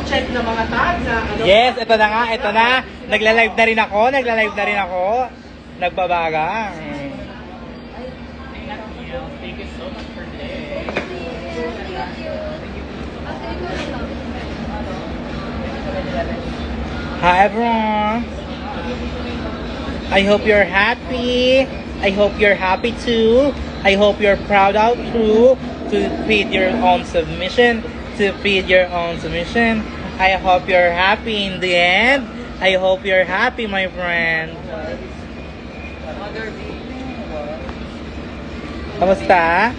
check na mga tag na ano. Yes, ito na nga, ito na. Nagla-live na rin ako, Nagbabaga. Thank you so much for today. Hi everyone. I hope you're happy. I hope you're happy too. I hope you're proud out too to feed your own submission. I hope you're happy in the end. I hope you're happy, my friend. Kamusta?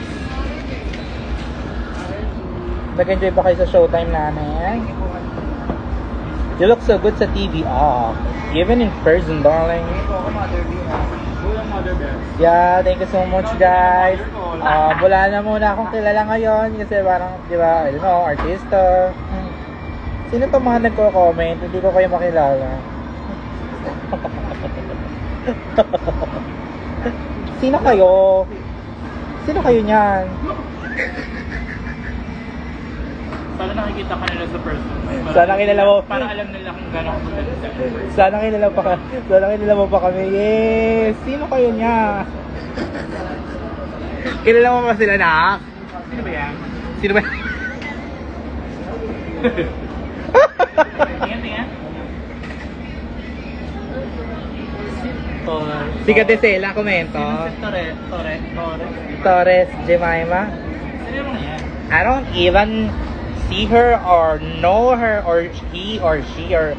Nag-enjoy ba kayo sa showtime namin? You look so good sa TV. Even in person, darling. Yeah, thank you so much, guys. Wala na muna akong kilala ngayon kasi parang, di ba, I don't know, artista. Sino pa mga nagko-comment? Hindi ko kayo makilala. Sino kayo? Sino kayo niyan? Sana nakikita ka nila sa person. Sana kilala mo. Para alam nila kung gano'n ako sa Sana kilala mo pa kami. Yes! Sino kayo niya? Kilala mo ba sila, Nak? Sino ba yan? Sino ba? Tingnan. Si Cadesela, komento. Torres Jemima. Sino mo na yan? I don't even see her or know her or he or she or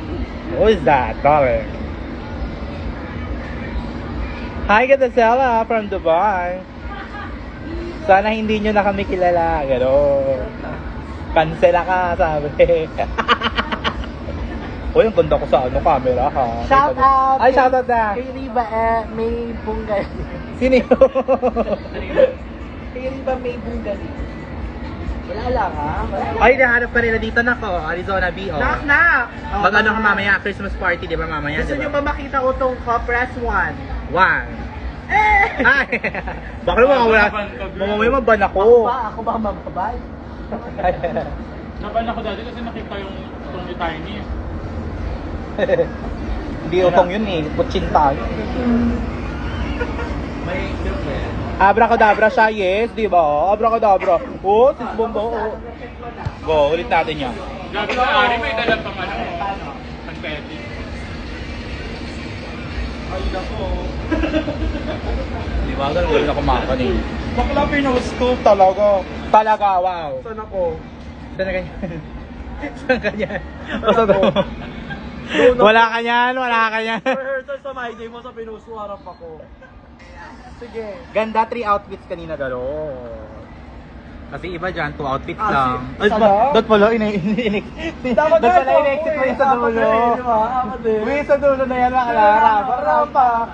who is that, darling? Hi, Cadesela from Dubai. Sana hindi nyo na kami kilala. Gano'n. Cancela ka, sabi. Uy, ang ganda ko sa camera ha. Shout out. Ay, shout out na. Kay Riba May Bungali. Sino yun? Kay Riba May Bungali. Wala lang ha. Ay, nahanap ka nila dito na ko. Arizona B. Knock. Mag-ano ka mamaya? Christmas party, di ba mamaya? Gusto nyo ba makita ko tong press 1? One. Ay! Baka naman wala. Mamamay maban ako. Ako ba mababay? Naban ako dati kasi nakita yung itong ni Tiny. Hindi utong yun eh. Putsin tayo. May girlfriend. Abracadabra siya, yes, di ba? Abracadabra. Oh, sis bombo. Go, ulit natin yan. Gabi sa Ari may dalang pang ano. Ang pwede. Ay, nako. Di ba? Ganun na kumakan eh. Bakla pinoscope talaga. Talaga, wow. Saan ako? Saan na ganyan? Saan ganyan? Wala ka yan, wala ka yan. Rehearsal sa my day mo sa pinuso, harap ako. Sige. Ganda, 3 outfits kanina gano'n. Kasi iba dyan, 2 outfits Ah, lang. Ay, Doon pala, Doon pala, in-exit mo yung sa dulo. Uy, sa dulo na yan, makalara. Parang pa.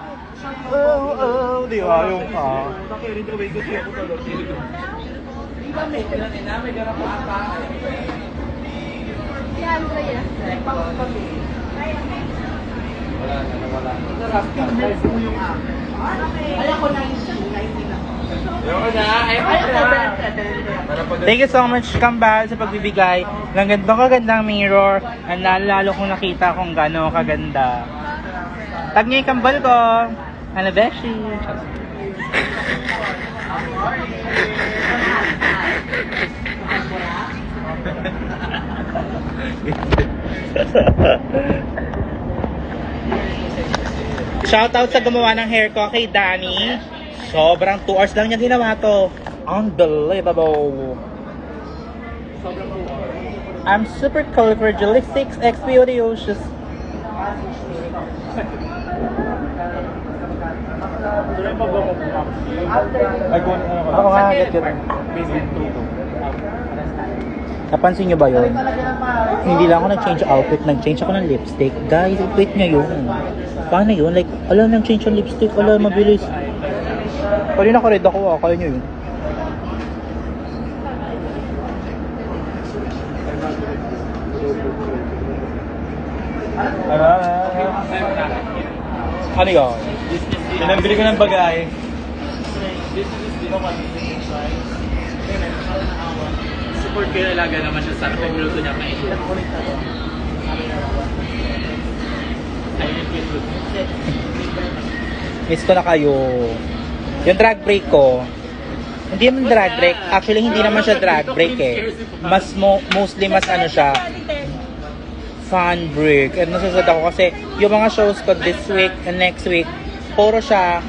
Di ba, yung pa. Nakirin away kasi ako talaga. Di ba may garap pa ata? Si Andrea. Wala na, nawala. Next mo yung Ay, ako 19 na. Ayoko na, Thank you so much, Kambal, sa pagbibigay ng kagandang mirror. Ang lalo kong nakita kung gano'ng kaganda. Tag niyo yung Kambal ko. Ano, Beshi? Shoutout sa gumawa ng hair ko kay Danny. Sobrang 2 hours lang niya ginawa to. Unbelievable. I'm super califragilisticexpialidocious. Ako nga, get. Napansin nyo ba yun? Hindi lang ako nag-change outfit, nag-change ako ng lipstick. Guys, wait nyo yun. Paano yun? Like, alam, nag-change ng lipstick, alam, mabilis. Kanina ka red ako, kaya nyo yun. Ano yun? Pinambili ko ng bagay. porque alaga naman siya sa akin. Nagluluto niya kainin. Ayun yung cute food. Miss ko na kayo. Yung drag break ko, hindi naman drag break. Actually, hindi naman siya drag break eh. Mostly mas ano siya, fun break. And nasasad ako kasi yung mga shows ko this week and next week, puro siya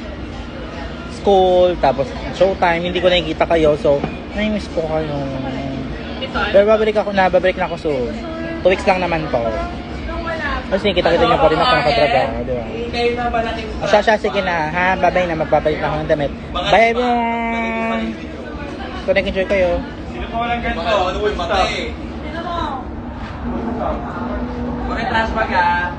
school, tapos showtime, hindi ko nakikita kayo. So, nai-miss ko kayo. Pero babalik na ako soon. 2 weeks lang naman to. Kasi kita niyo pa rin ako nakadraga, di ba? Siya, sige na, ha? Babay na, magpapalit ako ng damit. Bye, everyone! So, nag-enjoy kayo. Sino pa walang ganito? Ano mo yung mata eh? Sino mo? Bakit trash bag ah?